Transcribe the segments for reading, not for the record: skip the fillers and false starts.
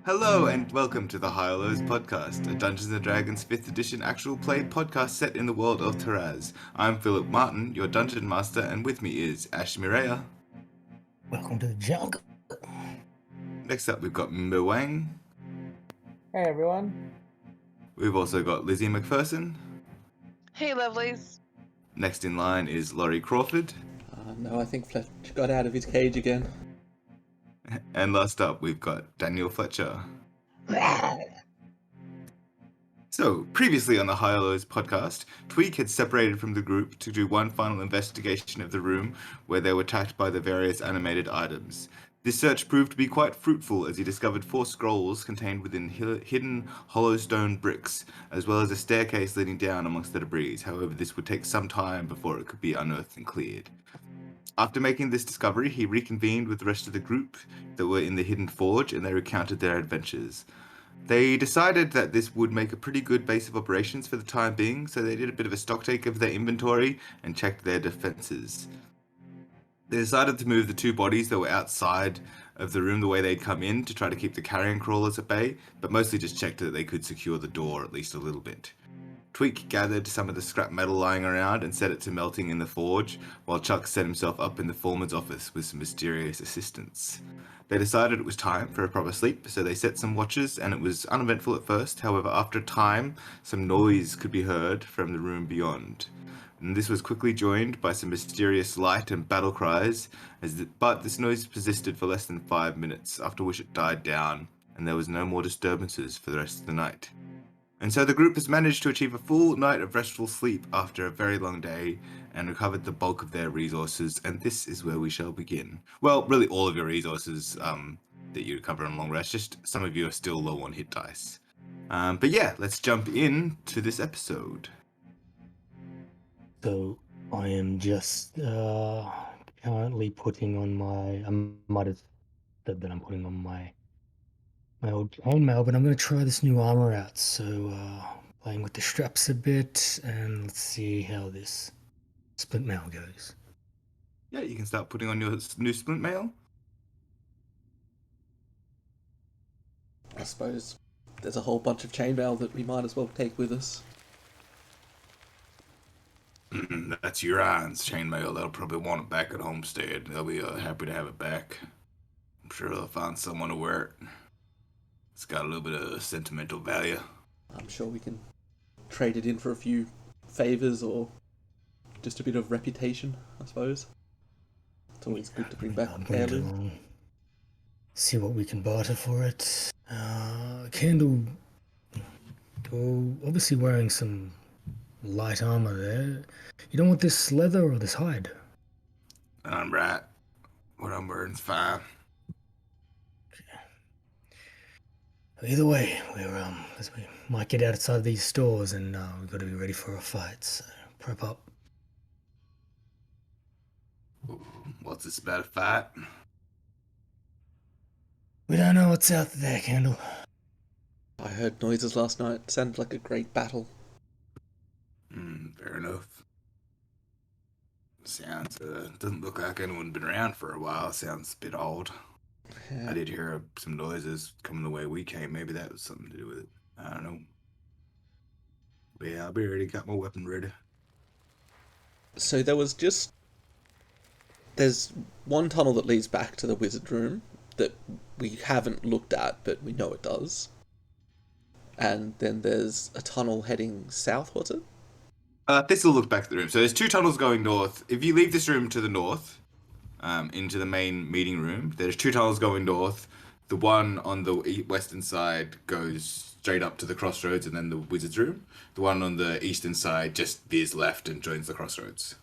Hello and welcome to the High Lows podcast, a Dungeons & Dragons 5th edition actual play podcast set in the world of Taraz. I'm Philip Martin, your dungeon master, and with me is Meeraiya. Welcome to the jungle. Next up we've got Mwang. Hey everyone. We've also got Lizzie McPherson. Hey, lovelies. Next in line is Laurie Crawford. No, I think Fletch got out of his cage again. And last up we've got Daniel Fletcher. So, previously on the High Lows podcast, Tweak had separated from the group to do one final investigation of the room where they were attacked by the various animated items. This search proved to be quite fruitful as he discovered 4 scrolls contained within hidden hollow stone bricks, as well as a staircase leading down amongst the debris. However, this would take some time before it could be unearthed and cleared. After making this discovery, he reconvened with the rest of the group that were in the hidden forge, and they recounted their adventures. They decided that this would make a pretty good base of operations for the time being, so they did a bit of a stocktake of their inventory and checked their defenses. They decided to move the 2 bodies that were outside of the room the way they'd come in to try to keep the carrion crawlers at bay, but mostly just checked that they could secure the door at least a little bit. Tweak gathered some of the scrap metal lying around and set it to melting in the forge, while Chuck set himself up in the foreman's office with some mysterious assistants. They decided it was time for a proper sleep, so they set some watches, and it was uneventful at first. However, after a time, some noise could be heard from the room beyond. And this was quickly joined by some mysterious light and battle cries, but this noise persisted for less than 5 minutes, after which it died down, and there was no more disturbances for the rest of the night. And so the group has managed to achieve a full night of restful sleep after a very long day and recovered the bulk of their resources, and this is where we shall begin. Well, really all of your resources that you recover on a long rest, just some of you are still low on hit dice. But yeah, let's jump into this episode. So I am just currently putting on my. I might have said that I'm putting on my old chainmail, but I'm going to try this new armor out. So playing with the straps a bit, and let's see how this split mail goes. Yeah, you can start putting on your new splint mail. I suppose there's a whole bunch of chainmail that we might as well take with us. That's Urine's chainmail. They'll probably want it back at Homestead. They'll be happy to have it back. I'm sure they'll find someone to wear it. It's got a little bit of sentimental value. I'm sure we can trade it in for a few favors or just a bit of reputation, I suppose. It's always good to bring back heirloom. See what we can barter for it. Candle, obviously wearing some light armor there. You don't want this leather or this hide? I'm right. What I'm wearing's fine. Either way, we might get outside these stores, and we've got to be ready for a fight. So prep up. What's this about a fight? We don't know what's out there, Candle. I heard noises last night. Sounded like a great battle. Fair enough. Sounds doesn't look like anyone's been around for a while. Sounds a bit odd. Yeah. I did hear some noises coming the way we came. Maybe that was something to do with it. I don't know. But yeah, I'll be ready. Got my weapon ready. So there's one tunnel that leads back to the wizard room that we haven't looked at, but we know it does. And then there's a tunnel heading south, was it? This will look back at the room. So there's 2 tunnels going north. If you leave this room to the north, into the main meeting room, there's 2 tunnels going north. The one on the western side goes straight up to the Crossroads and then the wizard's room. The one on the eastern side just veers left and joins the Crossroads.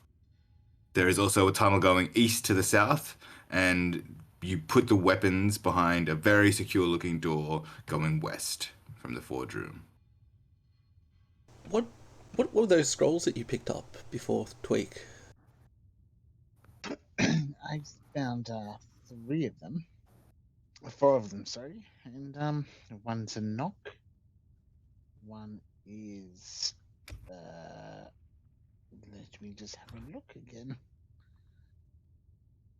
There is also a tunnel going east to the south, and you put the weapons behind a very secure looking door going west from the forge room. What were those scrolls that you picked up before Tweak? I found 3 of them. 4 of them, sorry. And one's a knock. One is let me just have a look again.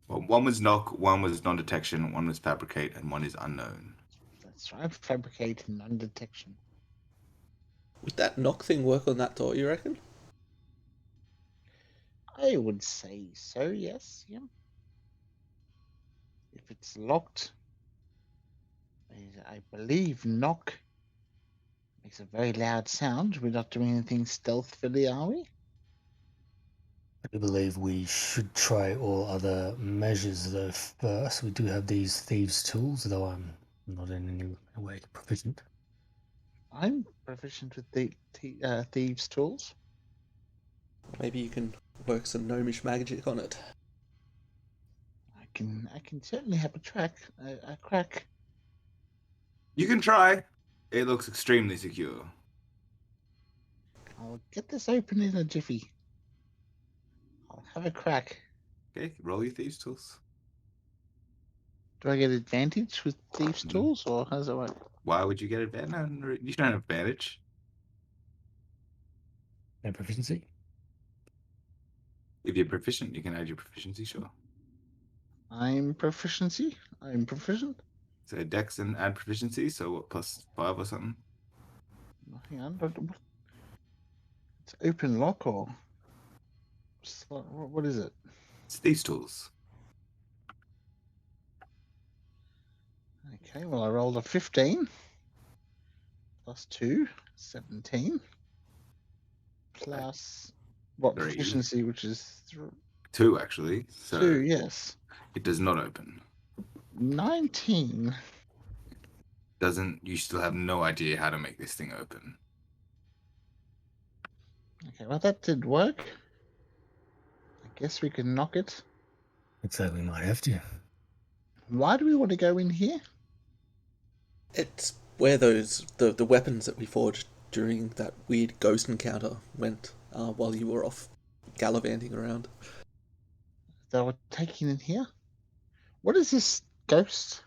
Well, one was knock, one was non-detection, one was fabricate, and one is unknown. That's right. Fabricate non-detection. Would that knock thing work on that door, you reckon? I would say so. Yes. Yeah. If it's locked, I believe knock makes a very loud sound. We're not doing anything stealthily, are we? I believe we should try all other measures though first. We do have these thieves' tools, though I'm not in any way proficient. I'm proficient with the thieves' tools. Maybe you can work some gnomish magic on it. I can certainly have a crack. You can try. It looks extremely secure. I'll get this open in a jiffy. I'll have a crack. Okay, roll your thieves' tools. Do I get advantage with thieves' Mm. tools, or how does it work? Why would you get advantage? No, you don't have advantage. No proficiency? If you're proficient, you can add your proficiency, sure. I'm proficiency. I'm proficient. So dex and add proficiency, so what, +5 or something? Hang on. It's open lock or what is it? It's thieves' tools. Okay, well, I rolled a 15 plus 2, 17 plus what 3. proficiency, which is 2, actually. So 2, yes. it does not open. 19. You still have no idea how to make this thing open. Okay, well, that did work. I guess we can knock it. Looks like we might have to. Why do we want to go in here? It's where the weapons that we forged during that weird ghost encounter went while you were off gallivanting around. They were taken in here? What is this ghost?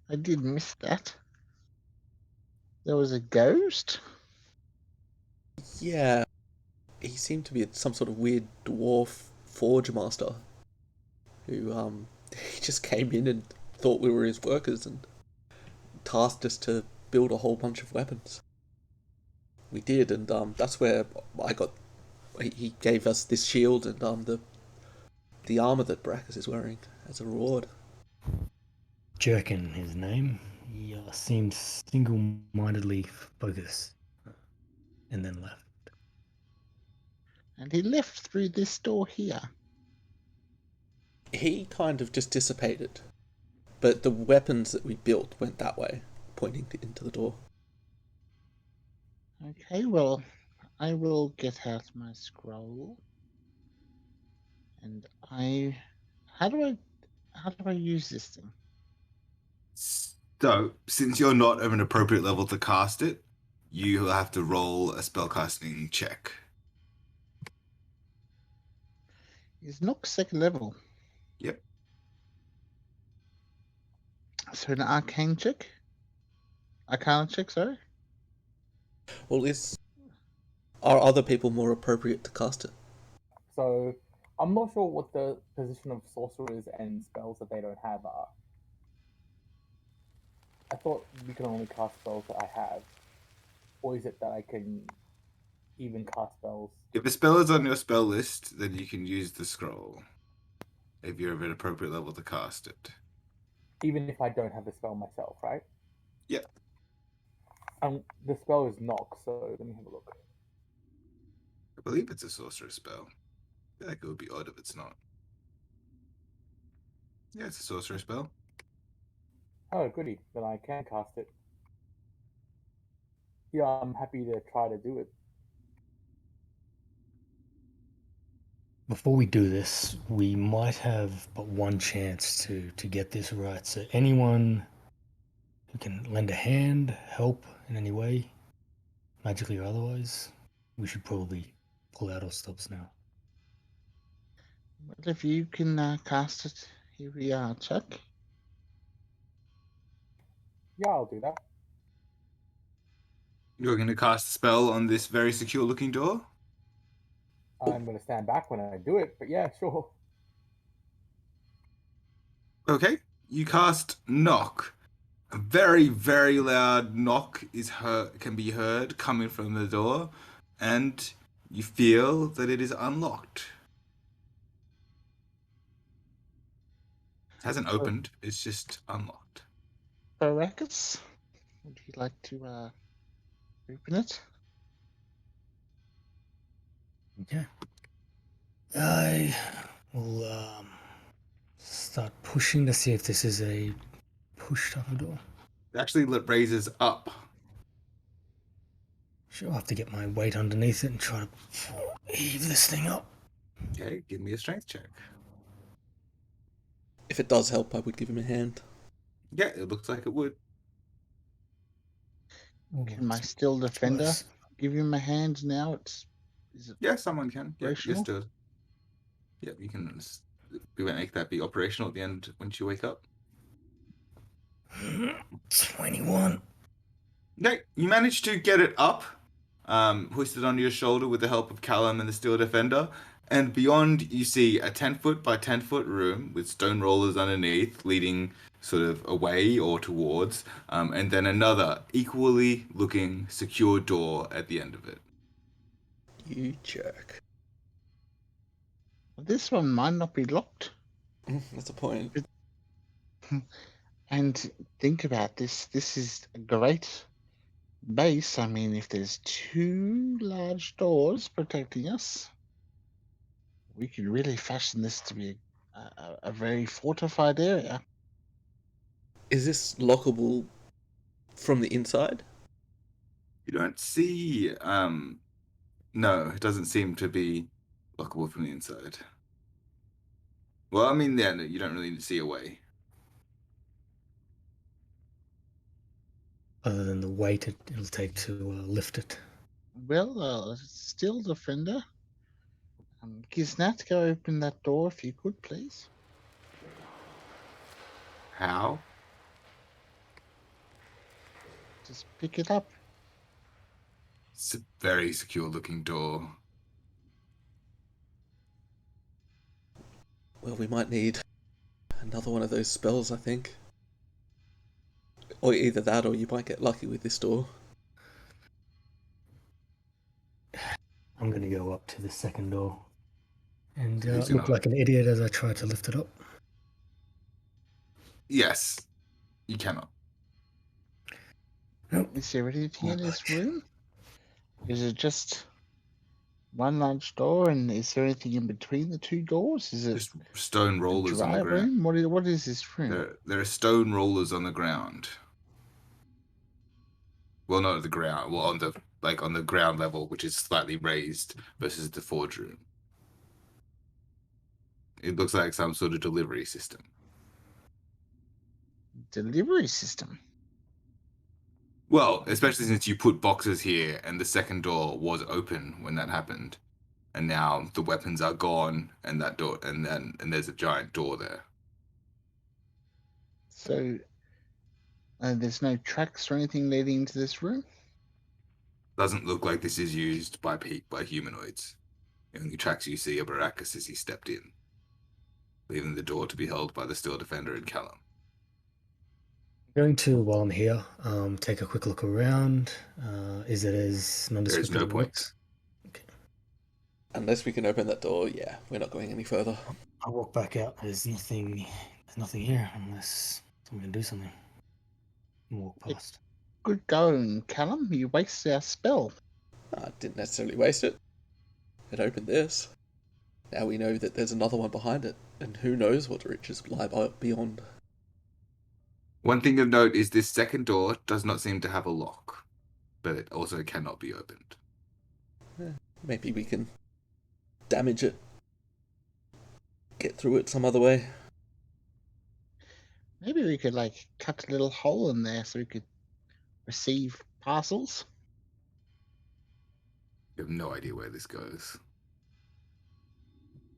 I did miss that. There was a ghost? Yeah, he seemed to be some sort of weird dwarf forge master who he just came in and thought we were his workers and tasked us to build a whole bunch of weapons. We did, and that's where I got. He gave us this shield and the armor that Brackus is wearing as a reward. Jerkin, his name. He seemed single-mindedly focused, and then left. And he left through this door here. He kind of just dissipated, but the weapons that we built went that way, pointing into the door. Okay, well, I will get out my scroll. And how do I use this thing? So, since you're not of an appropriate level to cast it, you have to roll a spellcasting check. Is Nook second level? Yep. So an arcane check? Arcana check, sorry? Well, are other people more appropriate to cast it? So I'm not sure what the position of sorcerers and spells that they don't have are. I thought we can only cast spells that I have. Or is it that I can even cast spells? If a spell is on your spell list, then you can use the scroll. If you're of an appropriate level to cast it. Even if I don't have the spell myself, right? Yep. The spell is knock, so let me have a look. I believe it's a sorcerer spell. I feel like it would be odd if it's not. Yeah, it's a sorcerer spell. Oh, goody. Then I can cast it. Yeah, I'm happy to try to do it. Before we do this, we might have but one chance to get this right. So anyone who can lend a hand, help in any way, magically or otherwise, we should probably pull out our stops now. Well, if you can cast it, here we are, Chuck. Yeah, I'll do that. You're going to cast a spell on this very secure looking door? I'm going to stand back when I do it, but yeah, sure. Okay. You cast Knock A very, very loud knock can be heard coming from the door, and you feel that it is unlocked. It hasn't opened, it's just unlocked. Baracus, would you like to open it? Okay. I will start pushing to see if this is a push type of door. It actually raises up. Sure, I'll have to get my weight underneath it and try to heave this thing up. Okay, give me a strength check. If it does help, I would give him a hand. Yeah, it looks like it would. Oh, Can my it's still defender worse. give him a hand now? Is it Yeah, someone can. Yeah, you're operational? still. Yeah, you can. We won't make that be operational at the end once you wake up. 21. Okay, you managed to get it up, hoisted onto your shoulder with the help of Callum and the Steel Defender, and beyond you see a 10-foot by 10-foot room with stone rollers underneath leading sort of away or towards, and then another equally looking secure door at the end of it. You jerk. This one might not be locked. That's a point. And think about this. This is a great base. I mean, if there's two large doors protecting us, we could really fashion this to be a very fortified area. Is this lockable from the inside? You don't see. No, it doesn't seem to be lockable from the inside. Well, I mean, yeah, no, you don't really see a way. Other than the weight it'll take to lift it. Well, still defender. Giznat, go open that door if you could, please. How? Just pick it up. It's a very secure looking door. Well, we might need another one of those spells, I think. Or either that, or you might get lucky with this door. I'm going to go up to the second door and Who's look gonna- like an idiot as I try to lift it up. Yes, you cannot. Nope. Is there anything in Not this much. room? Is it just one large door, and is there anything in between the two doors? Is it Just stone a rollers on dry the ground. room? What is this room? There are stone rollers on the ground. Well, not at the ground. Well, on the ground level, which is slightly raised versus the forge room. It looks like some sort of delivery system. Delivery system. Well, especially since you put boxes here and the second door was open when that happened, and now the weapons are gone and that door and there's a giant door there. So there's no tracks or anything leading into this room. Doesn't look like this is used by humanoids. The only tracks you see are Baracus as he stepped in, leaving the door to be held by the Steel Defender and Callum. I'm going to, while I'm here, take a quick look around. Is it as There nondescript is no as it point. looks? Unless we can open that door, yeah, we're not going any further. I walk back out. There's nothing here unless someone can do something. And walk past. Good going, Callum. You wasted our spell. I didn't necessarily waste it. It opened this. Now we know that there's another one behind it, and who knows what riches lie beyond. One thing of note is this second door does not seem to have a lock, but it also cannot be opened. Maybe we can damage it. Get through it some other way. Maybe we could cut a little hole in there so we could receive parcels. You have no idea where this goes.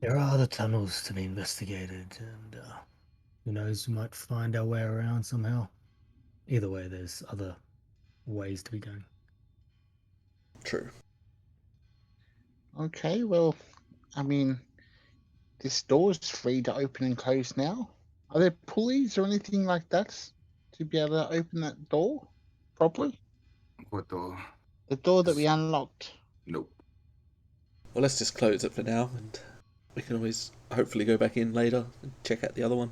There are other tunnels to be investigated, and who knows, we might find our way around somehow. Either way, there's other ways to be going. True. Okay, well, I mean, this door is free to open and close now. Are there pulleys or anything like that to be able to open that door properly? What door? The door that we unlocked. Nope. Well, let's just close it for now, and we can always hopefully go back in later and check out the other one.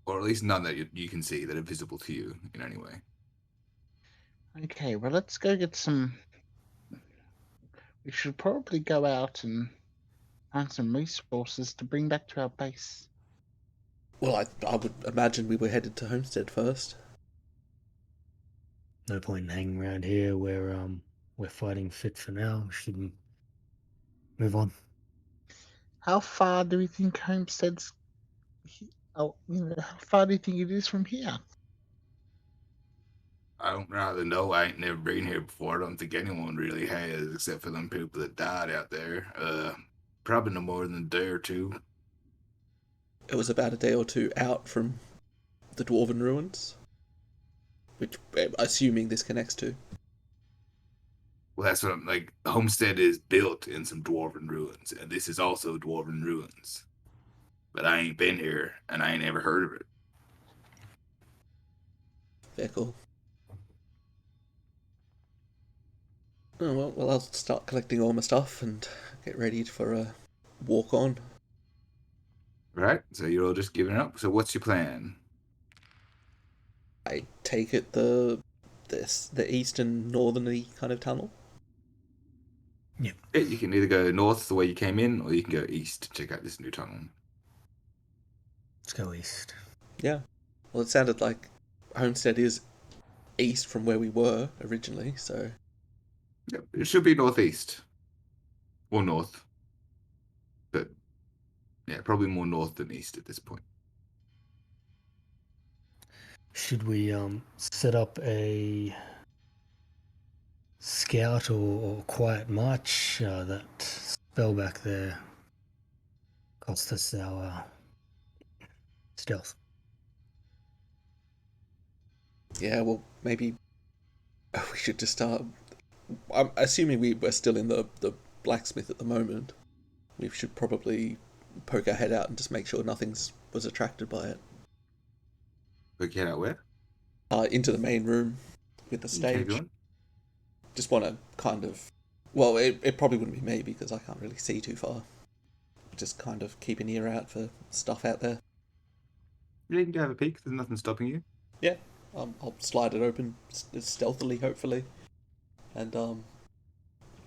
Or at least none that you can see that are visible to you in any way. Okay, well, let's go get some. We should probably go out and find some resources to bring back to our base. Well, I would imagine we were headed to Homestead first. No point in hanging around here. We're fighting fit for now. We should move on. How far do we think Homestead's? How far do you think it is from here? I don't rather know. I ain't never been here before. I don't think anyone really has, except for them people that died out there. Probably no more than a day or two. It was about a day or two out from the Dwarven ruins, which assuming this connects to. Well, that's what I'm like. Homestead is built in some dwarven ruins, and this is also dwarven ruins. But I ain't been here, and I ain't ever heard of it. Very cool. Oh, well, I'll start collecting all my stuff and get ready for a walk on. Right? So you're all just giving up. So what's your plan? I take it the eastern northerly kind of tunnel. Yeah. Yeah, you can either go north the way you came in, or you can go east to check out this new tunnel. Let's go east. Yeah. Well, it sounded like Homestead is east from where we were originally, so Yep, it should be northeast. Or north. But, yeah, probably more north than east at this point. Should we set up a scout or quiet march? That spell back there cost us our stealth. yeah. Well, maybe we should just start. I'm assuming we're still in the blacksmith at the moment. We should probably poke our head out and just make sure nothing's was attracted by it. But get out where? Into the main room with the Okay, stage. go on. Just want to kind of. Well, it probably wouldn't be me because I can't really see too far. Just kind of keep an ear out for stuff out there. Yeah, you can have a peek. There's nothing stopping you. Yeah, I'll slide it open stealthily, hopefully, and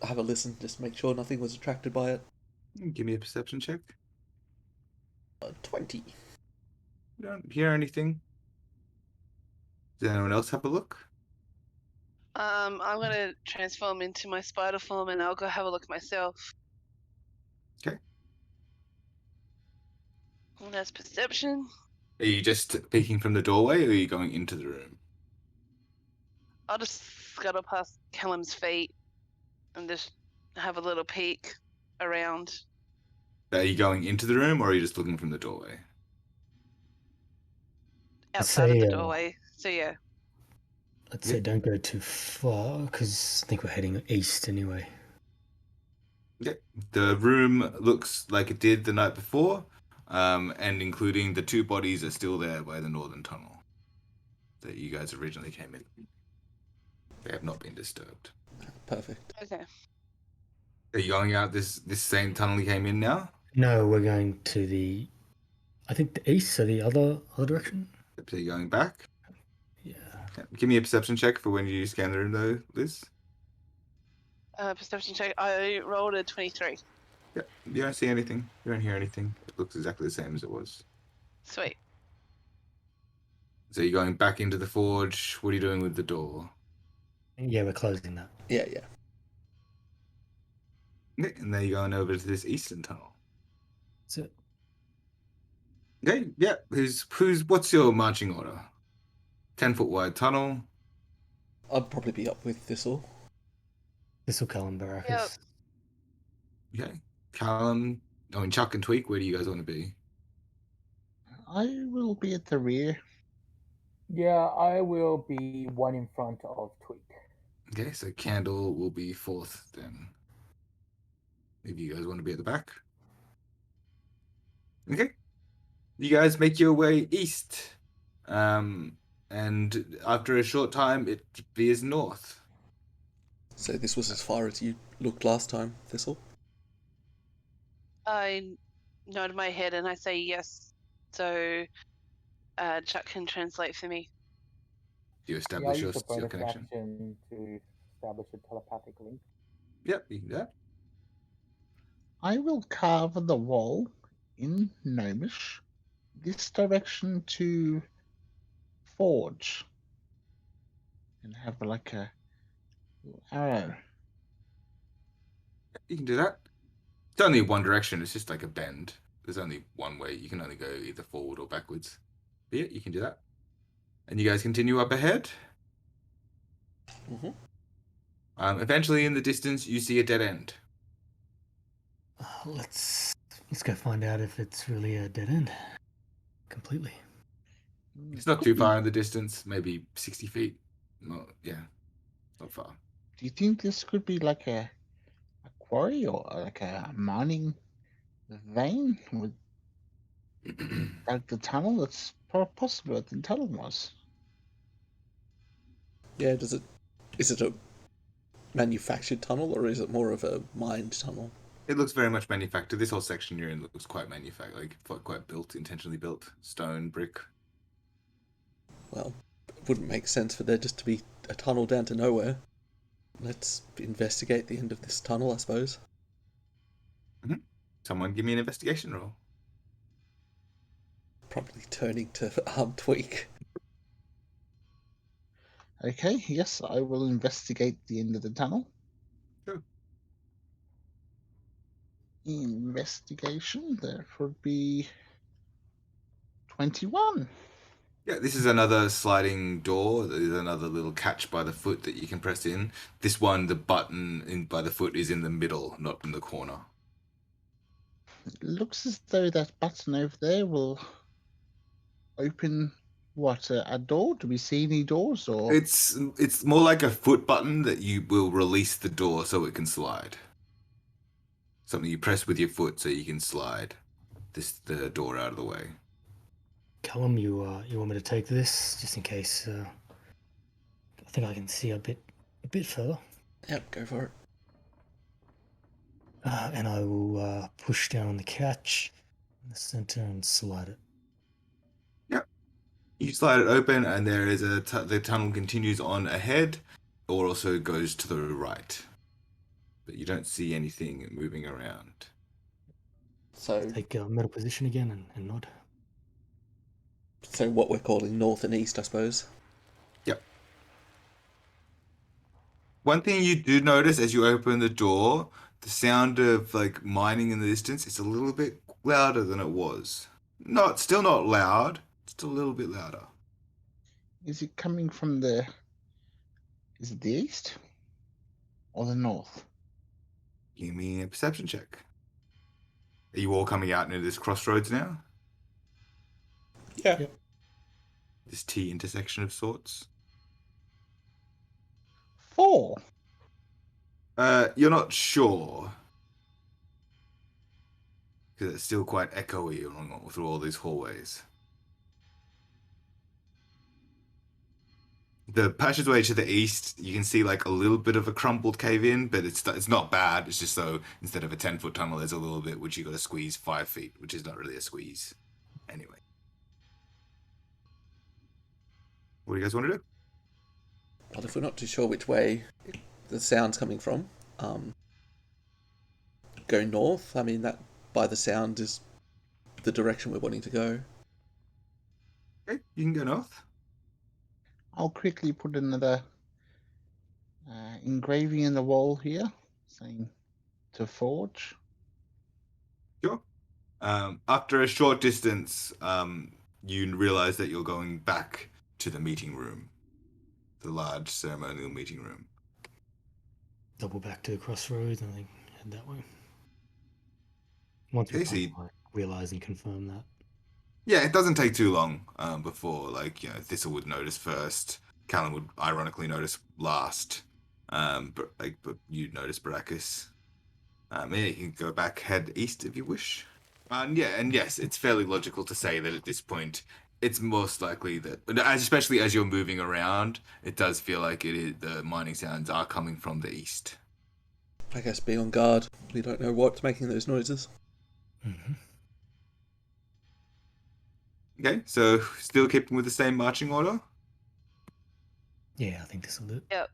have a listen. Just make sure nothing was attracted by it. Give me a perception check. 20. You don't hear anything. Does anyone else have a look? I'm gonna transform into my spider form and I'll go have a look myself. Okay. And that's perception. Are you just peeking from the doorway, or are you going into the room? I'll just scuttle past Callum's feet and just have a little peek around. Are you going into the room, or are you just looking from the doorway? Outside of say, the doorway. So yeah. Let's say don't go too far, because I think we're heading east anyway. Okay. The room looks like it did the night before, and including the two bodies are still there by the northern tunnel that you guys originally came in. They have not been disturbed. Perfect. Okay. Are you going out this same tunnel you came in now? No, we're going to I think the east, so the other direction. So you're going back? Yeah. Yeah. Give me a perception check for when you scan the room, though, Liz. Perception check. I rolled a 23. Yeah. You don't see anything. You don't hear anything. It looks exactly the same as it was. Sweet. So you're going back into the forge. What are you doing with the door? Yeah, we're closing that. Yeah. Okay, and then you're going over to this eastern tunnel. That's it. Okay, yeah. What's your marching order? 10-foot wide tunnel. I'd probably be up with this all. This will Callum Baracus. Yep. Okay. Callum, Chuck and Tweak, where do you guys want to be? I will be at the rear. Yeah, I will be one in front of Tweak. Okay, so Candle will be fourth then. If you guys want to be at the back. Okay. You guys make your way east. and after a short time, it veers north. So this was as far as you looked last time, Thistle? I nod my head and I say yes. So Chuck can translate for me. Do you Yeah, establish I your, use a your bonus connection? action to establish a telepathic link. Yep, you can do that. I will carve the wall in Gnomish this direction to Forge and have like a little arrow. You can do that. It's only one direction. It's just like a bend. There's only one way. You can only go either forward or backwards. But yeah, you can do that. And you guys continue up ahead. Mm-hmm. Eventually, in the distance, you see a dead end. Let's go find out if it's really a dead end. Completely. It's not Could too be. far in the distance, maybe 60 feet. Not far. Do you think this could be like a quarry or like a mining vein with like the tunnel? That's possible what the tunnel was. Yeah, is it a manufactured tunnel or is it more of a mined tunnel? It looks very much manufactured. This whole section you're in looks quite manufactured, like quite built, intentionally built. Stone, brick. Well, it wouldn't make sense for there just to be a tunnel down to nowhere. Let's investigate the end of this tunnel, I suppose. Someone give me an investigation roll. Probably turning to Tweak. Okay, yes, I will investigate the end of the tunnel. Sure. Investigation, that would be 21. Yeah, this is another sliding door. There's another little catch by the foot that you can press in. This one, the button by the foot is in the middle, not in the corner. It looks as though that button over there will open what, a door? Do we see any doors or? It's more like a foot button that you will release the door so it can slide. Something you press with your foot so you can slide the door out of the way. Callum, you want me to take this just in case? I think I can see a bit further. Yep, go for it. And I will push down on the catch in the center and slide it. Yep. You slide it open, and there is the tunnel continues on ahead, or also goes to the right. But you don't see anything moving around. So Take middle position again and nod. So what we're calling north and east, I suppose. Yep. One thing you do notice as you open the door, the sound of like mining in the distance is a little bit louder than it was. Still not loud, just a little bit louder. Is it coming from the? Is it the east or the north? Give me a perception check. Are you all coming out into this crossroads now? Yeah. Yep. This T intersection of sorts? 4. You're not sure. Because it's still quite echoey through all these hallways. The passageway to the east, you can see like a little bit of a crumbled cave in, but it's not bad. It's just so instead of a 10-foot tunnel, there's a little bit which you got to squeeze 5 feet, which is not really a squeeze. Anyway, what do you guys want to do? Well, if we're not too sure which way the sound's coming from, go north. I mean, that by the sound is the direction we're wanting to go. Okay, you can go north. I'll quickly put another engraving in the wall here, saying to Forge. Sure. After a short distance, you realize that you're going back to the meeting room, the large ceremonial meeting room. Double back to Crossroads and then head that way. Once we Okay, kind of realize and confirm that. Yeah, it doesn't take too long before, Thistle would notice first. Callum would ironically notice last. But you'd notice Baracus. Yeah, you can go back, head east if you wish. And yes, it's fairly logical to say that at this point, it's most likely that, especially as you're moving around, it does feel like the mining sounds are coming from the east. I guess be on guard. We don't know what's making those noises. Mm-hmm. Okay, so still keeping with the same marching order. Yeah, I think this will do it. Yep.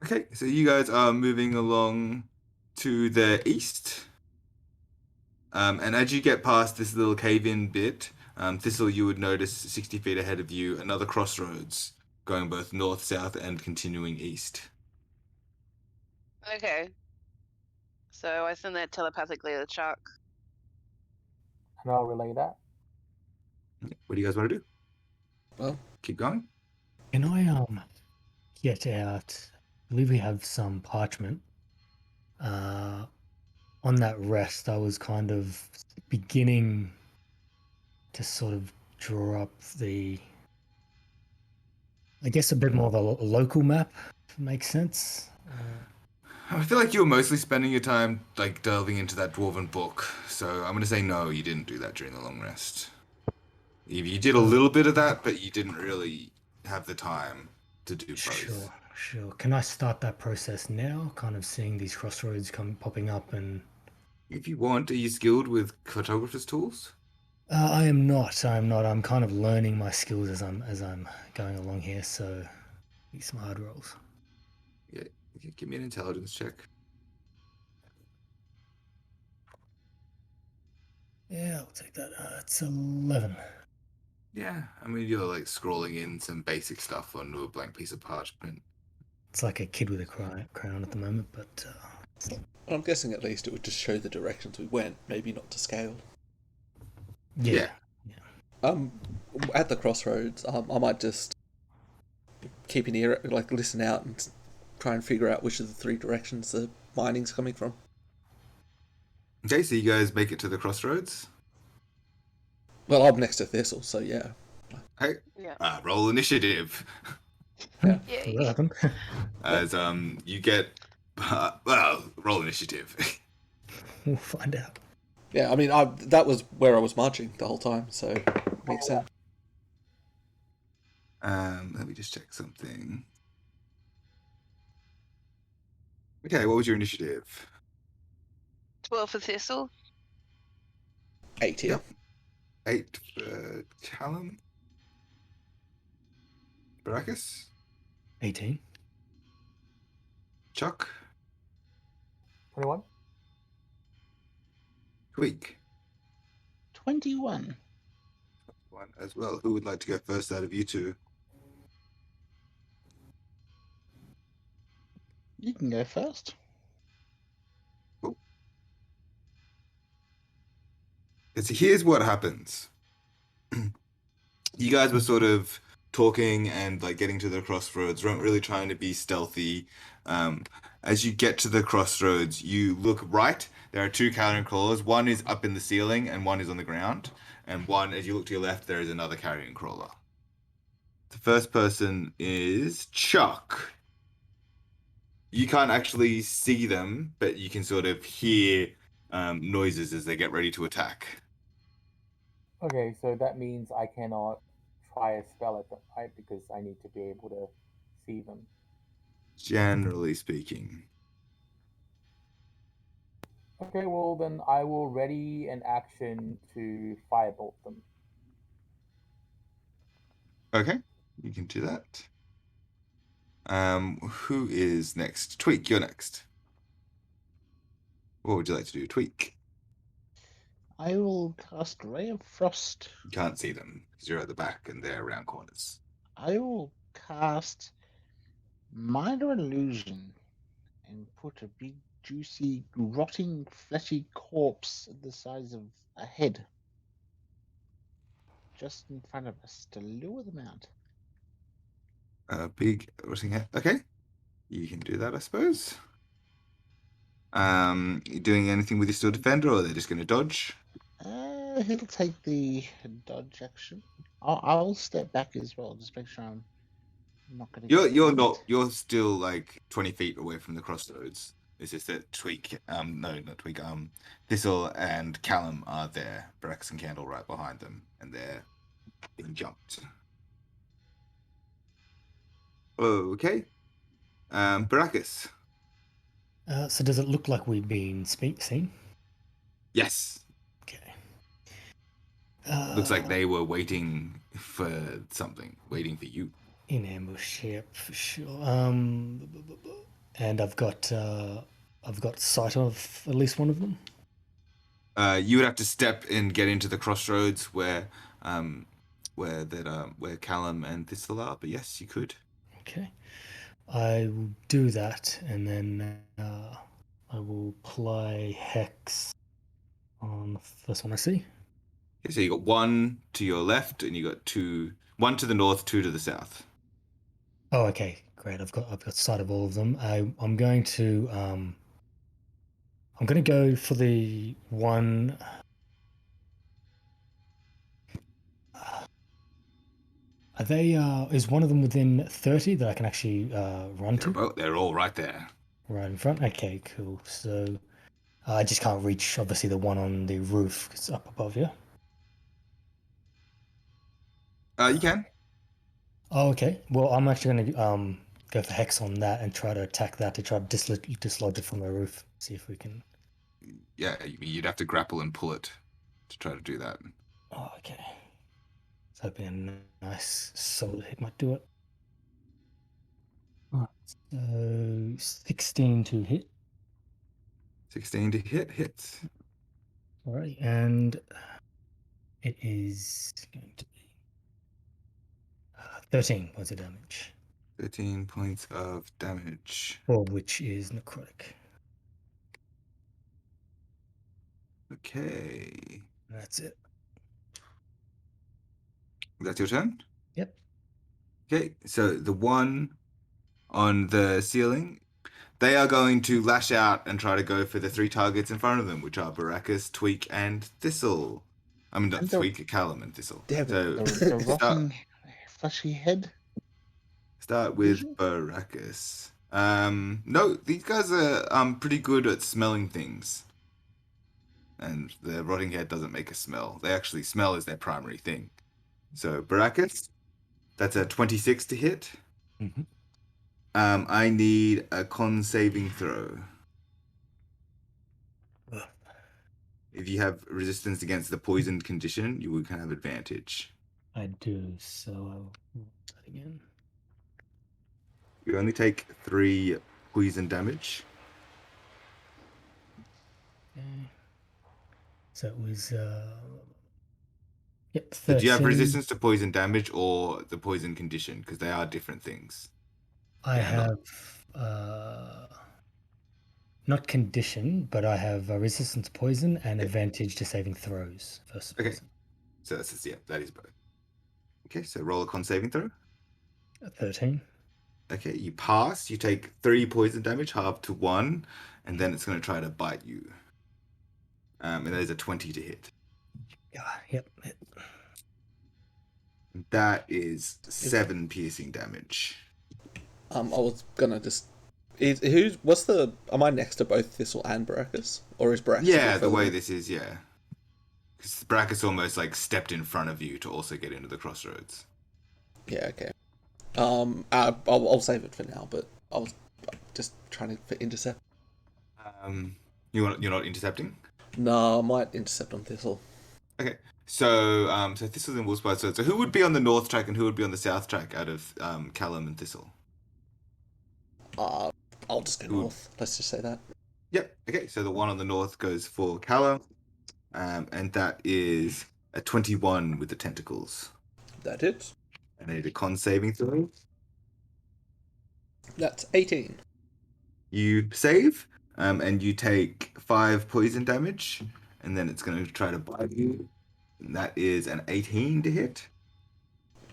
Okay, so you guys are moving along to the east. And as you get past this little cave-in bit, Thistle, you would notice 60 feet ahead of you another crossroads going both north, south, and continuing east. Okay. So I send that telepathically to Chuck. And I'll relay that. What do you guys want to do? Well, Keep going? Can I get out? I believe we have some parchment. On that rest, I was kind of beginning to sort of draw up I guess a bit more of a local map, if it makes sense. I feel like you were mostly spending your time like delving into that dwarven book, so I'm gonna say no, you didn't do that during the long rest. You did a little bit of that, but you didn't really have the time to do both. Sure. Can I start that process now? Kind of seeing these crossroads popping up, and If you want, are you skilled with cartographer's tools? I am not. I'm kind of learning my skills as I'm going along here. So, these some hard rolls. Yeah, give me an intelligence check. Yeah, I'll take that. It's 11. Yeah, I mean you're like scrolling in some basic stuff onto a blank piece of parchment. It's like a kid with a crown at the moment, but I'm guessing at least it would just show the directions we went, maybe not to scale. yeah. At the crossroads, I might just keep an ear, like listen out and try and figure out which of the three directions the mining's coming from. Okay, so you guys make it to the crossroads. Well, I'm next to Thistle, so yeah. Hey, Yeah. roll initiative. Yeah. So Yay. that happened. As you get well, roll initiative. We'll find out. Yeah, I mean, that was where I was marching the whole time, so makes sense. Let me just check something. Okay, what was your initiative? 12 for Thistle. 8 here. Yep. 8 for Callum. Baracus. 18. Chuck. 21. Tweak. 21. One as well. Who would like to go first out of you two? You can go first. So here's what happens. You guys were sort of talking and like getting to the crossroads, weren't really trying to be stealthy. As you get to the crossroads, you look right. There are two carrion crawlers. One is up in the ceiling and one is on the ground. And one, as you look to your left, there is another carrion crawler. The first person is Chuck. You can't actually see them, but you can sort of hear noises as they get ready to attack. Okay, so that means I cannot try a spell at them, right? Because I need to be able to see them. Generally speaking. Okay, well then I will ready an action to firebolt them. Okay, you can do that. Who is next? Tweak, you're next. What would you like to do? Tweak. I will cast Ray of Frost. You can't see them because you're at the back and they're around corners. I will cast Minor Illusion and put a big, juicy, rotting, fleshy corpse the size of a head just in front of us to lure them out. Big rotting head. Okay, you can do that, I suppose. You doing anything with your steel defender, or they're just going to dodge? He'll take the dodge action. I'll step back as well, just make sure I'm not going to. You're still like 20 feet away from the crossroads. It's just that Tweak, not Tweak, Thistle and Callum are there. Brax and Candle right behind them, and they're being jumped. Okay. Baracus. So does it look like we've been seen? Yes. Okay. Looks like they were waiting for something, waiting for you. In ambush, yep, for sure. And I've got sight of at least one of them. You would have to step and get into the crossroads where Callum and Thistle are. But yes, you could. Okay. I will do that, and then I will apply hex on the first one I see. Okay, so you got one to your left, and you got two. One to the north, two to the south. Oh, okay, great. I've got sight of all of them. I'm going to go for the one. Are they? Is one of them within 30 that I can actually run to? They're all right there. Right in front. Okay, cool. So I just can't reach, obviously, the one on the roof. It's up above you. You can. Oh, okay. Well, I'm actually going to go for hex on that and try to attack that to try to dislodge it from the roof. See if we can. Yeah, you'd have to grapple and pull it to try to do that. Oh, okay. I was hoping a nice solid hit might do it. Alright, so 16 to hit. 16 to hit, hits. Alright, and it is going to be 13 points of damage. 13 points of damage. 4 of which is necrotic. Okay. That's it. That's your turn? Yep. Okay, so the one on the ceiling, they are going to lash out and try to go for the three targets in front of them, which are Baracus, Tweak, and Thistle. I mean, not And the- Tweak, Callum, and Thistle. Damn it. So The rocking, fleshy head. start with Baracus. No, these guys are pretty good at smelling things. And the rotting head doesn't make a smell. They actually smell is their primary thing. So Baracus, that's a 26 to hit. Mm-hmm. I need a con saving throw. Ugh. If you have resistance against the poisoned condition, you can have advantage. I do, so I'll roll that again. You only take 3 poison damage. Okay. So it was yep, 13. So do you have resistance to poison damage or the poison condition? Because they are different things. I Yeah, not- have not condition, but I have resistance to poison and advantage to saving throws versus Okay. poison. So that is both. Okay, so roll a con saving throw. 13. Okay, you pass. You take 3 poison damage, halved to 1, and then it's going to try to bite you. And that is a 20 to hit. Yeah, yep. Hit. That is 7 piercing damage. I was gonna just. Am I next to both Thistle and Baracus? Or is Baracus? Yeah, the way this is, yeah. Because Brackus almost like stepped in front of you to also get into the crossroads. Yeah, okay. I'll save it for now, but I was just trying to intercept. You're not intercepting? No, I might intercept on Thistle. Okay. So Thistle's in Wolfspite. So who would be on the north track and who would be on the south track out of Callum and Thistle? I'll just go north. Let's just say that. Yep. Okay. So the one on the north goes for Callum, and that is a 21 with the tentacles. That hits. And I need a con saving throw. That's 18. You save, and you take 5 poison damage, and then it's going to try to bite you. And that is an 18 to hit.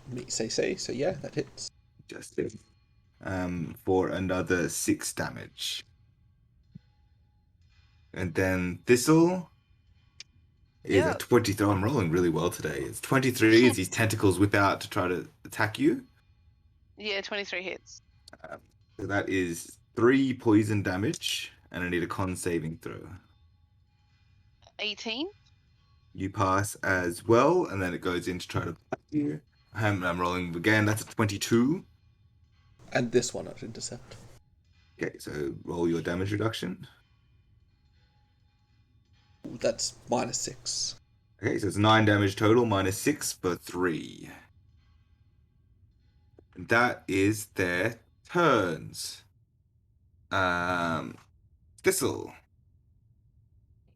Me say, so yeah, that hits. Just it. For another 6 damage. And then Thistle is a 23. I'm rolling really well today. It's 23 as these tentacles whip out to try to attack you. Yeah, 23 hits. So that is 3 poison damage, and I need a con saving throw. 18? You pass as well, and then it goes in to try to bite you. I'm rolling again. That's a 22. And this one at intercept. Okay, so roll your damage reduction. Ooh, that's -6. Okay, so it's 9 damage total, -6 for 3. And that is their turns. Thistle.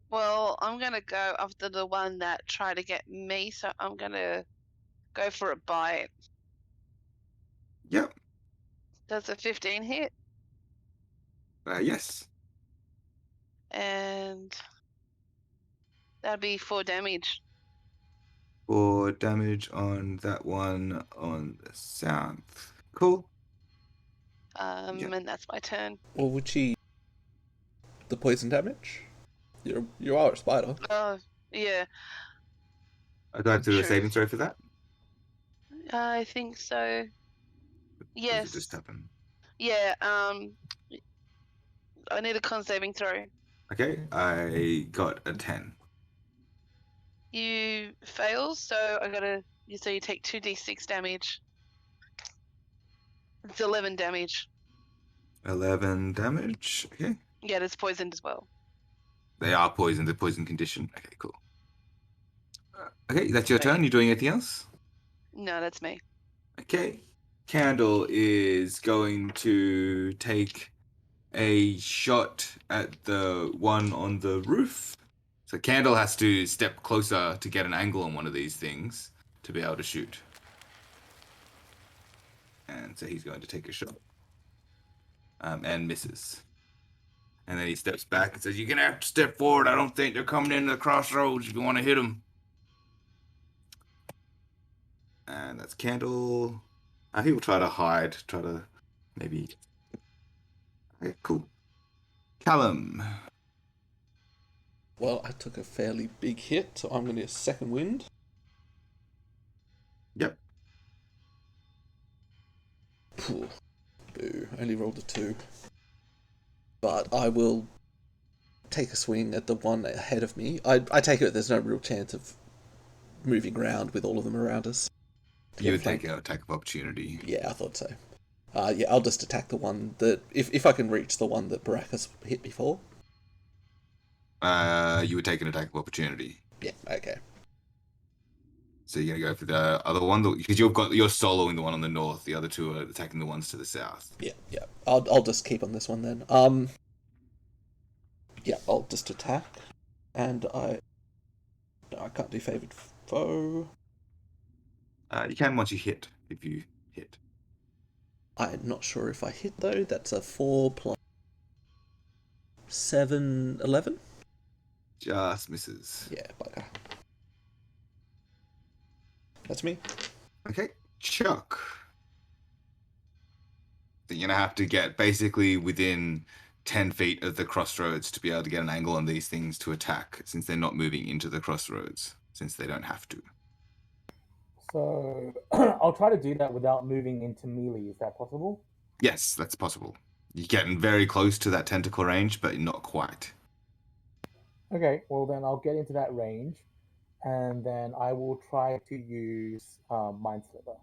Well, I'm gonna go after the one that tried to get me, so I'm gonna go for a bite. Yep. Does a 15 hit? Yes. And that'd be 4 damage. 4 damage on that one on the south. Cool. Yep. And that's my turn. Well, would she... The poison damage? You are a spider. Oh, yeah, I got to do a True. saving throw for that. I think so. Or does Yes. it just happen? Yeah, I need a con saving throw. Okay, I got a 10. You fail, so so you take 2d6 damage. It's 11 damage. 11 damage. Okay. Yeah, it's poisoned as well. They are poisoned. The poison condition. Okay, cool. Okay, that's your Okay. turn. You doing anything else? No, that's me. Okay. Candle is going to take a shot at the one on the roof. So Candle has to step closer to get an angle on one of these things to be able to shoot. And so he's going to take a shot. And misses. And then he steps back and says, "You're going to have to step forward. I don't think they're coming into the crossroads if you want to hit them." And that's Candle. He will try to hide, try to maybe... Okay, cool. Callum. Well, I took a fairly big hit, so I'm going to get second wind. Yep. Phew. Boo. Only rolled a 2. But I will take a swing at the one ahead of me. I take it there's no real chance of moving around with all of them around us. You would take an attack of opportunity. Yeah, I thought so. Yeah, I'll just attack the one that... If I can reach the one that Baracus hit before. You would take an attack of opportunity. Yeah, okay. So you're gonna go for the other one because you're soloing the one on the north. The other two are attacking the ones to the south. Yeah. I'll just keep on this one then. Yeah, I'll just attack, and I can't do favored foe. You can once you hit. If you hit. I'm not sure if I hit though. That's a 4 plus 7, 11. Just misses. Yeah, bugger. That's me. Okay, Chuck. You're gonna have to get basically within 10 feet of the crossroads to be able to get an angle on these things to attack, since they're not moving into the crossroads, since they don't have to. So I'll try to do that without moving into melee. Is that possible? Yes, that's possible. You're getting very close to that tentacle range, but not quite. Okay, well then I'll get into that range, and then I will try to use Mind Sliver.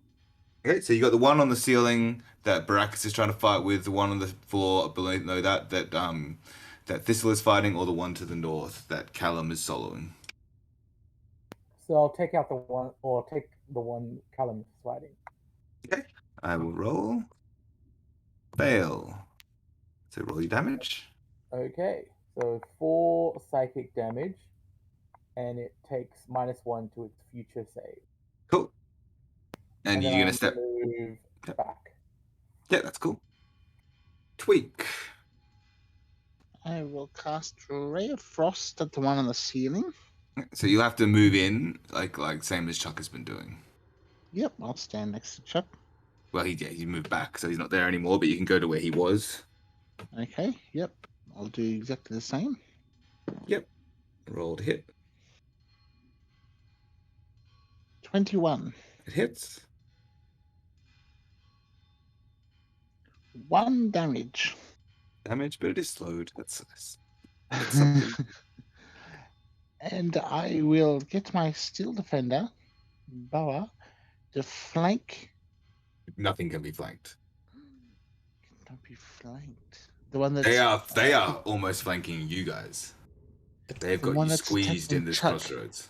Okay, so you got the one on the ceiling that Baracus is trying to fight with, the one on the floor below that Thistle is fighting, or the one to the north that Callum is soloing. So I'll take out the one, or take the one Callum is fighting. Okay, I will roll. Fail. So roll your damage. Okay, so 4 psychic damage, and it takes -1 to its future save. Cool. And then you're gonna I'm step. move Yep. back. Yeah, that's cool. Tweak. I will cast Ray of Frost at the one on the ceiling. So you'll have to move in, like same as Chuck has been doing. Yep, I'll stand next to Chuck. Well, he moved back, so he's not there anymore. But you can go to where he was. Okay, yep. I'll do exactly the same. Yep. Roll to hit. 21. It hits. 1 damage. Damage, but it is slowed. That's something. And I will get my steel defender, Boa, to flank. Nothing can be flanked. Don't be flanked. The one that's They are almost flanking you guys. They've the got one you that's squeezed in attacking this Chuck. crossroads.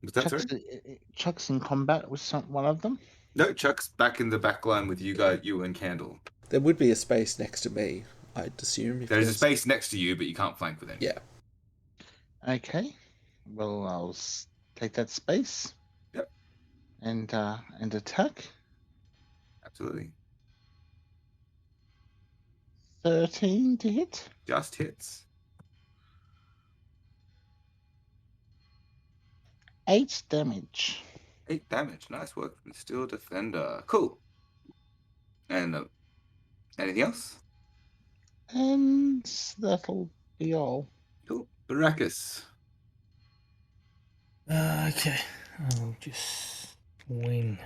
Was that Chuck's, sorry? Chuck's in combat with one of them. No, Chuck's back in the back line with you guys, you and Candle. There would be a space next to me, I'd assume. If There's a space next to you, but you can't flank with any. Yeah. Okay. Well, I'll take that space. Yep. And attack. Absolutely. 13 to hit. Just hits. 8 damage. 8 damage. Nice work from the Steel Defender. Cool. And anything else? And that'll be all. Cool. Baracus. Okay, I'll just wing.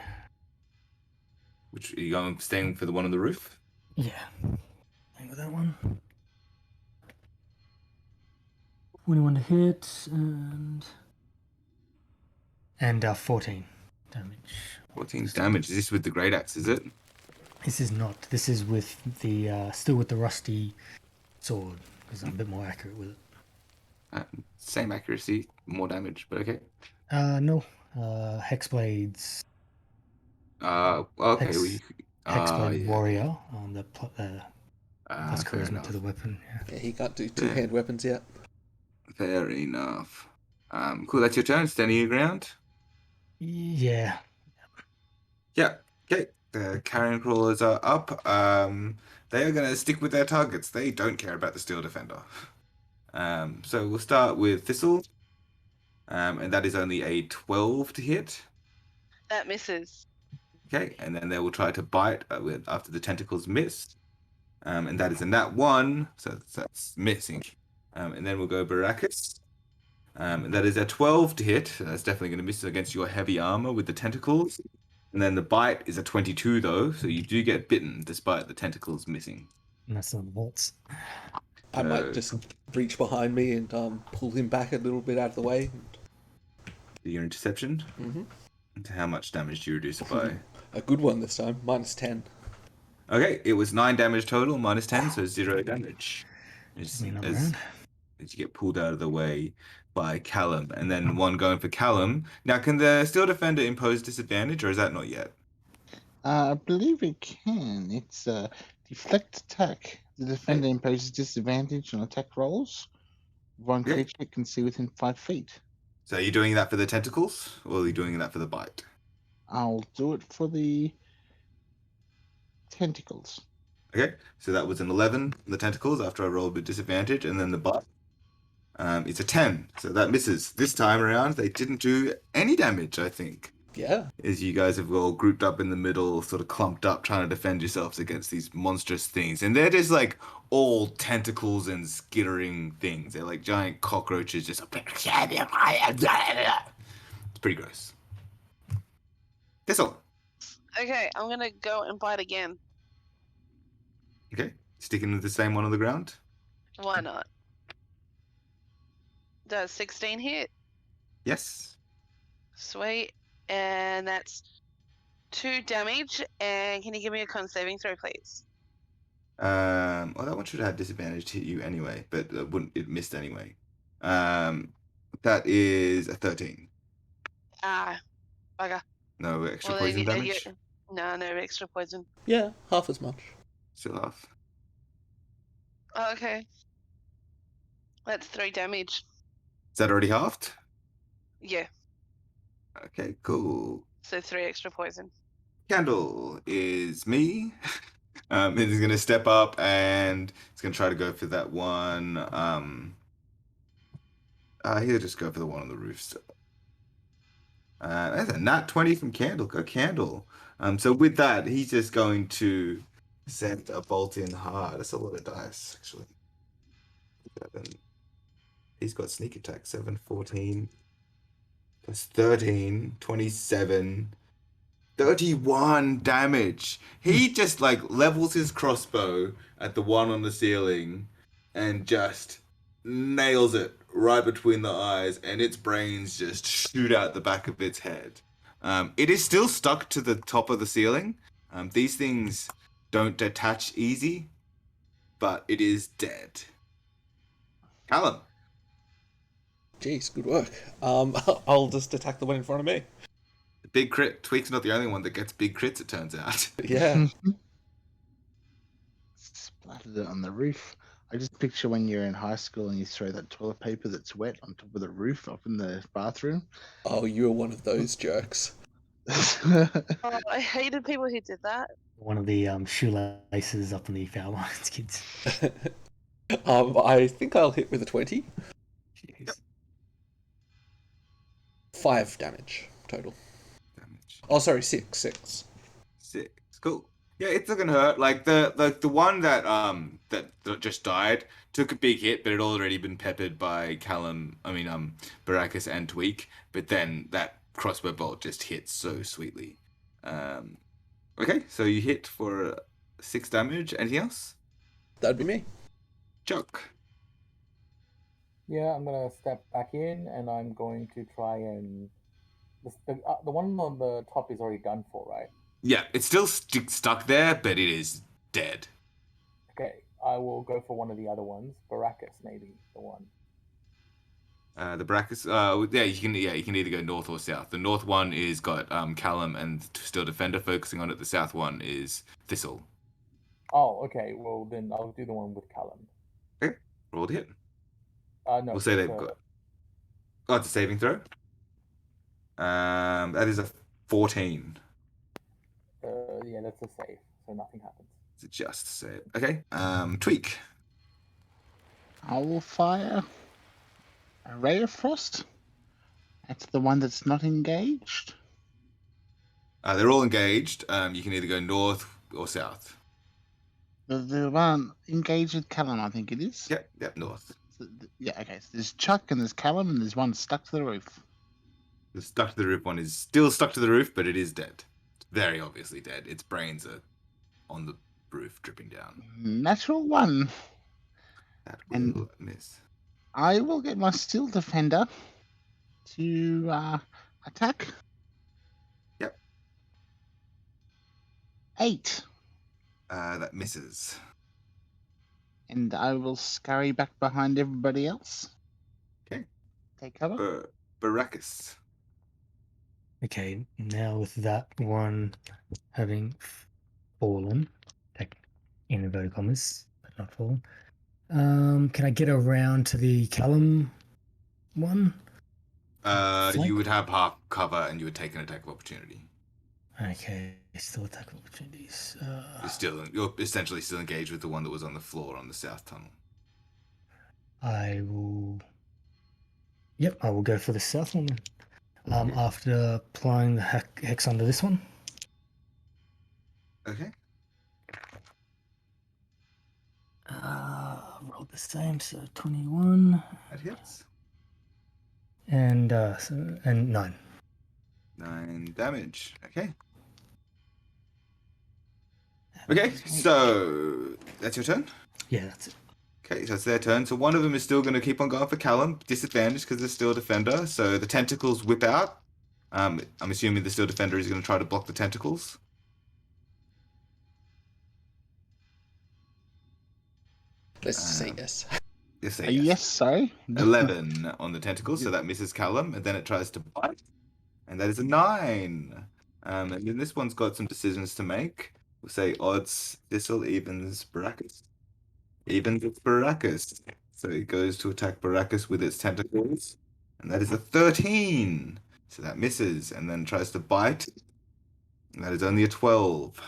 Which are you going staying for the one on the roof? Yeah, hang with that one. 21 to hit and 14 damage. 14 damage. Is this with the great axe, is it? This is not. This is with the still with the rusty sword because I'm a bit more accurate with it. Same accuracy, more damage, but okay. No, hex blades. Okay. Hexblade Yeah. warrior. Plus Fair charisma enough. to the weapon. Yeah, he can't do two-hand weapons yet. Fair enough. Cool, that's your turn. Standing your ground. Yeah. Yeah. Okay. The carrion crawlers are up. They are going to stick with their targets. They don't care about the Steel Defender. So we'll start with Thistle. And that is only a 12 to hit. That misses. Okay, and then they will try to bite after the tentacles miss. And that is a nat 1, so that's missing. And then we'll go Baracus. And that is a 12 to hit. That's definitely going to miss against your heavy armor with the tentacles. And then the bite is a 22, though, so you do get bitten despite the tentacles missing. And that's not bolts. I might just reach behind me and pull him back a little bit out of the way. Your interception. Mm-hmm. To how much damage do you reduce it by? A good one this time, -10. Okay, it was 9 damage total, -10, so 0 damage. As you get pulled out of the way by Callum, and then one going for Callum. Now, can the Steel Defender impose disadvantage, or is that not yet? I believe it can. It's a deflect attack. The defender imposes disadvantage on attack rolls. One creature can see within 5 feet. So are you doing that for the tentacles, or are you doing that for the bite? I'll do it for the tentacles. Okay, so that was an 11 on the tentacles after I rolled with disadvantage, and then the bite. It's a 10, so that misses. This time around, they didn't do any damage, I think. Yeah. As you guys have all grouped up in the middle, sort of clumped up, trying to defend yourselves against these monstrous things. And they're just like all tentacles and skittering things. They're like giant cockroaches, just. It's pretty gross. That's all. Okay, I'm gonna go and bite again. Okay, sticking with the same one on the ground. Why not? Does 16 hit? Yes. Sweet. And that's 2 damage. And can you give me a con saving throw, please? Well, that one should have disadvantage to hit you anyway, but it missed anyway. That is a 13. Ah, bugger. No extra Well, poison then, damage. No extra poison. Yeah, half as much. Still half. Oh, okay. That's 3 damage. Is that already halved? Yeah, Okay, cool. so 3 extra poison. Candle is me. It is going to step up and it's going to try to go for that one. He'll just go for the one on the roof. So. That's a nat 20 from Candle. Go Candle. So with that, he's just going to send a bolt in hard. That's a lot of dice, actually. 7. He's got sneak attack. 7, 14. That's 13, 27, 31 damage. He just like levels his crossbow at the one on the ceiling and just nails it right between the eyes, and its brains just shoot out the back of its head. It is still stuck to the top of the ceiling. These things don't detach easy, but it is dead. Callum. Jeez, good work. I'll just attack the one in front of me. Big crit. Tweak's not the only one that gets big crits, it turns out. Yeah. Splattered it on the roof. I just picture when you're in high school and you throw that toilet paper that's wet on top of the roof up in the bathroom. Oh, you're one of those jerks. Oh, I hated people who did that. One of the shoelaces up in the foul lines, kids. I think I'll hit with a 20. Jeez. 5 damage total. Damage. Oh, sorry, 6. 6. 6. Cool. Yeah, it's not gonna hurt. Like the one that just died took a big hit, but it had already been peppered by Baracus and Tweak. But then that crossbow bolt just hits so sweetly. Okay, so you hit for 6 damage. Anything else? That'd be me. Chuck. Yeah, I'm gonna step back in, and I'm going to try and the one on the top is already done for, right? Yeah, it's still stuck there, but it is dead. Okay, I will go for one of the other ones. Baracus, maybe the one. The Baracus. You can either go north or south. The north one is got Callum and still Defender focusing on it. The south one is Thistle. Oh, okay. Well, then I'll do the one with Callum. Okay, roll to hit. No. We'll say they've got. Oh, it's a saving throw. That is a 14. Yeah, that's a save, so nothing happens. It's a just save. Okay. Tweak. I will fire a ray of frost at the one that's not engaged. They're all engaged. You can either go north or south. The one engaged with Callum, I think it is. Yep, north. Yeah, okay. So there's Chuck and there's Callum and there's one stuck to the roof. The stuck to the roof one is still stuck to the roof, but it is dead. It's very obviously dead. Its brains are on the roof, dripping down. Natural 1. That will And- miss. I will get my Steel Defender to attack. Yep. 8. That misses. And I will scurry back behind everybody else. Okay. Take cover. Baracus. Okay, now with that one having fallen, like in inverted commas, but not fallen. Can I get around to the Callum one? Flank? You would have half cover and you would take an attack of opportunity. Okay, still attack opportunities. You're essentially still engaged with the one that was on the floor on the south tunnel. I will. Yep, I will go for the south one then. Okay. After applying the hex under this one. Okay. Rolled the same, so 21 That hits. and 9. 9 damage. Okay. Okay, so that's your turn? Yeah, that's it. Okay, so it's their turn. So one of them is still going to keep on going for Callum. Disadvantage because they're still a defender. So the tentacles whip out. I'm assuming the still defender is going to try to block the tentacles. Let's say yes. Yes, Yes, sorry. 11 on the tentacles, so that misses Callum, and then it tries to bite, and that is a 9. And then this one's got some decisions to make. We'll say odds, Thistle, evens, Baracus. Evens, it's Baracus. So it goes to attack Baracus with its tentacles, and that is a 13. So that misses, and then tries to bite, and that is only a 12.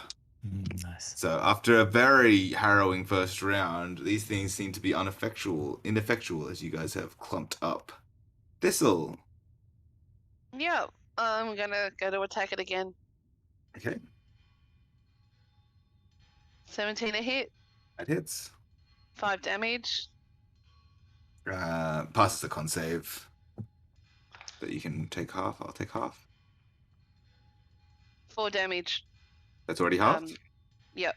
Nice. So after a very harrowing first round, these things seem to be ineffectual as you guys have clumped up. Thistle. Yeah, I'm gonna go to attack it again. Okay, 17 a hit, that hits. 5 damage. Passes the con save. But you can take half. I'll take half. 4 damage. That's already half. Yep.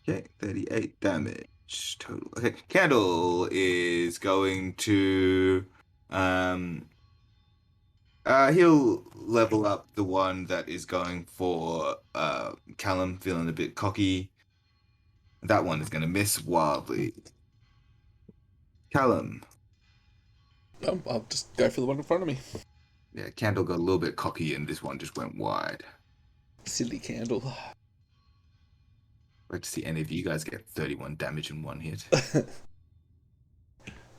Okay, 38 damage. Total. Okay, Candle is going to he'll level up the one that is going for Callum, feeling a bit cocky. That one is going to miss wildly. Callum. I'll just go for the one in front of me. Yeah, Candle got a little bit cocky and this one just went wide. Silly Candle. I'd like to see any of you guys get 31 damage in one hit.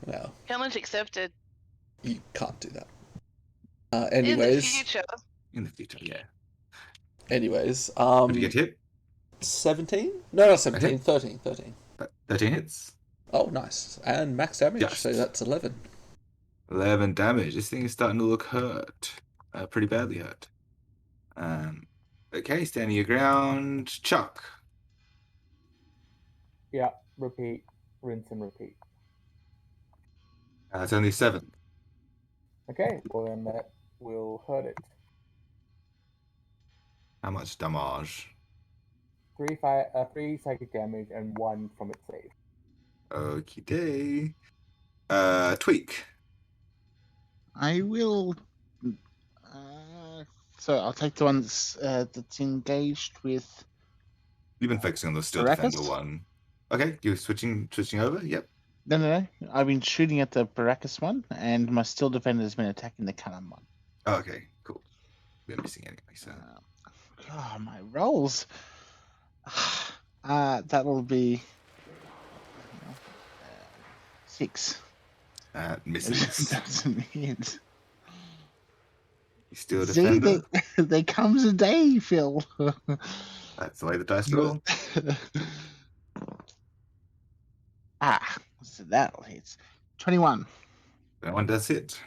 Well, Challenge accepted. you can't do that. In the Anyways, future. In the future, yeah. anyways, Did you get hit? 17? No, not 17, Okay. 13. 13 hits. Oh, nice. And max damage, so Just. that's 11. 11 damage. This thing is starting to look hurt. Pretty badly hurt. Okay, standing your ground. Chuck. Yeah, repeat, rinse and repeat. It's only 7. Okay, well then that will hurt it. How much damage? 3 psychic damage and 1 from its save. Okie day. Tweak. I will. So I'll take the one that's engaged with. You've been focusing on the Still Baracus? Defender one. Okay, you're switching over? Yep. No. I've been shooting at the Baracus one, and my Still Defender has been attacking the Callum one. Oh, okay, cool. We're missing anyway, so. God, my rolls. That'll be 6. Misses. Doesn't hit. You Still See, Defender? there comes a day, Phil. That's the way the dice roll. So that'll hit. 21. That one does hit.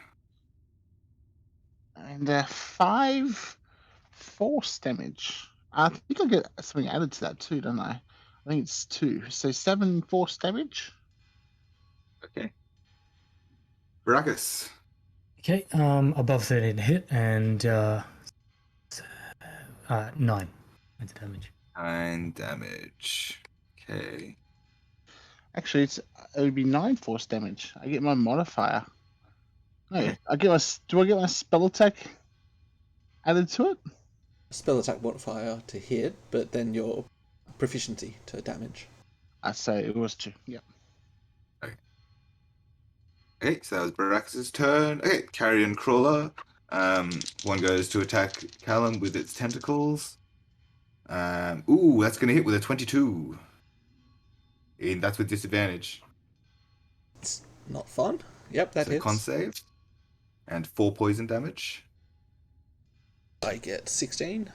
And 5 force damage. I think I get something added to that too, don't I? I think it's 2. So 7 force damage. Okay. Baracus. Okay, above 13 to hit and 9 points of damage. 9 damage. Okay. Actually, it would be 9 force damage. I get my modifier. No, do I get my spell attack added to it? Spell attack modifier to hit, but then your proficiency to damage. So it was 2. Yep. Okay, so that was Baracus' turn. Okay, Carrion Crawler. One goes to attack Callum with its tentacles. That's going to hit with a 22. And that's with disadvantage. It's not fun. Yep, that So hits. con save. And 4 poison damage. I get 16.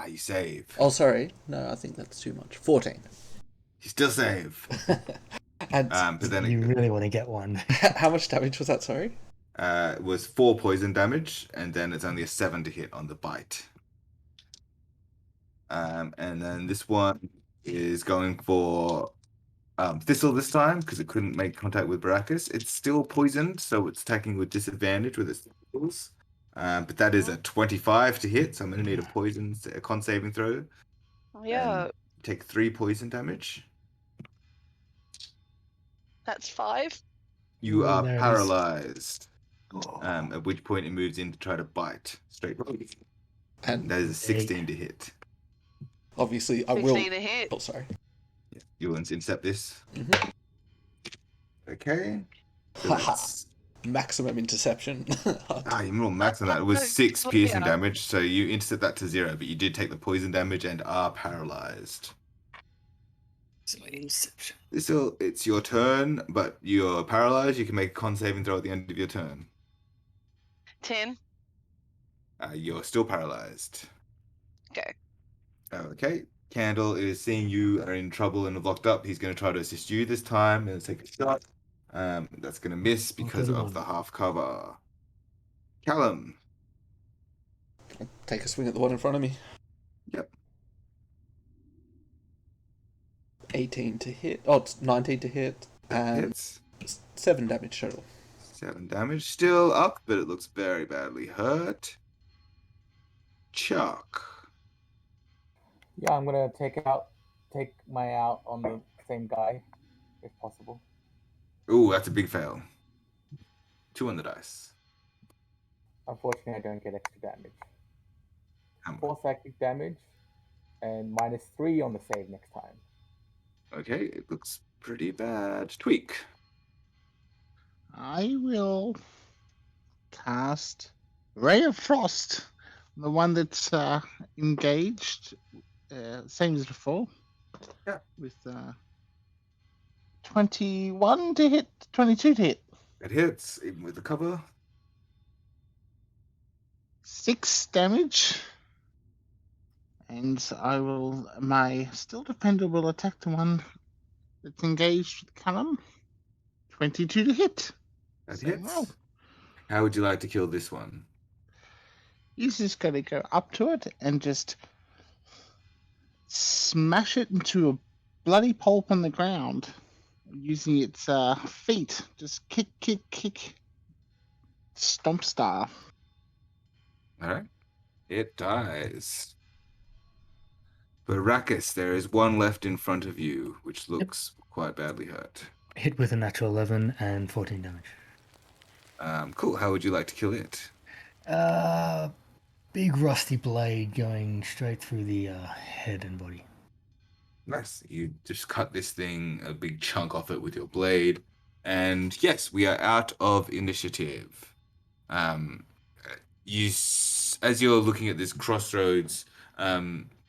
You save. Oh, sorry. No, I think that's too much. 14. You still save. And But then You really want to get one. how much damage was that, sorry? it was 4 poison damage, and then it's only a 7 to hit on the bite. And then this one is going for Thistle this time, because it couldn't make contact with Baracus. It's still poisoned, so it's attacking with disadvantage with its tentacles. But that is a 25 to hit, so I'm going to need a con saving throw. Yeah, And take 3 poison damage. that's 5. You Oh, are there it is. paralyzed. At which point it moves in to try to bite straight. And That is a 16 to hit. obviously, I will. 16 to hit. Oh, sorry. Yeah, you will intercept this. Mhm. Okay. So Haha. that's Maximum interception. you roll max on that. It was 6 Oh, piercing yeah. damage, so you intercept that to 0, but you did take the poison damage and are paralyzed. Inception. Still, it's your turn, but you're paralyzed. You can make a con saving throw at the end of your turn. 10. You're still paralyzed. Okay. Okay. Candle is seeing you are in trouble and locked up. He's going to try to assist you this time and take a shot. That's going to miss because of 31. the half cover. Callum. Take a swing at the one in front of me. Yep. 18 to hit. Oh, it's 19 to hit. And Hits. 7 damage total. 7 damage. Still up, but it looks very badly hurt. Chuck. Yeah, I'm gonna take my out on the same guy. if possible. Ooh, that's a big fail. 2 on the dice. Unfortunately, I don't get extra damage. How much? 4 psychic damage, and -3 on the save next time. Okay, it looks pretty bad. Tweak. I will cast Ray of Frost, the one that's engaged, same as before. Yeah. With 21 to hit, 22 to hit. It hits, even with the cover. 6 damage. And I will, my still defender will attack the one that's engaged with Callum. 22 to hit. That Same hits. roll. How would you like to kill this one? He's just going to go up to it and just smash it into a bloody pulp on the ground using its feet. Just kick, kick, kick. Stomp star. Alright. It dies. Baracus, there is one left in front of you, which looks quite badly hurt. Hit with a natural 11 and 14 damage. Cool. How would you like to kill it? Big rusty blade going straight through the head and body. Nice. You just cut this thing, a big chunk off it with your blade. And yes, we are out of initiative. As you're looking at this crossroads,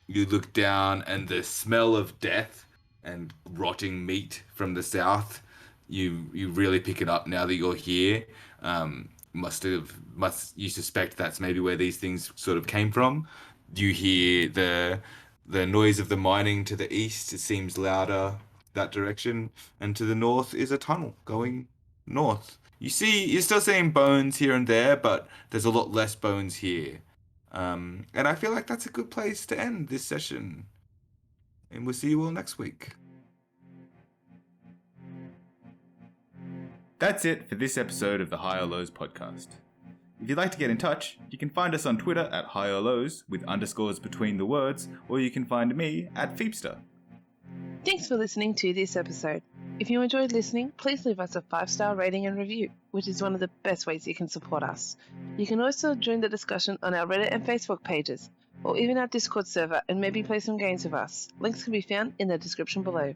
you look down and the smell of death and rotting meat from the south, you really pick it up now that you're here. You suspect that's maybe where these things sort of came from. You hear the noise of the mining to the east. It seems louder that direction, and to the north is a tunnel going north. You're still seeing bones here and there, but there's a lot less bones here. And I feel like that's a good place to end this session. And we'll see you all next week. That's it for this episode of the High or Lows podcast. If you'd like to get in touch, you can find us on Twitter at High or Lows with underscores between the words, or you can find me at Feepster. Thanks for listening to this episode. If you enjoyed listening, please leave us a 5-star rating and review, which is one of the best ways you can support us. You can also join the discussion on our Reddit and Facebook pages, or even our Discord server, and maybe play some games with us. Links can be found in the description below.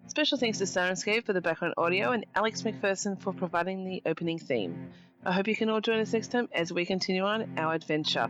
Special thanks to Sirenscape for the background audio and Alex McPherson for providing the opening theme. I hope you can all join us next time as we continue on our adventure.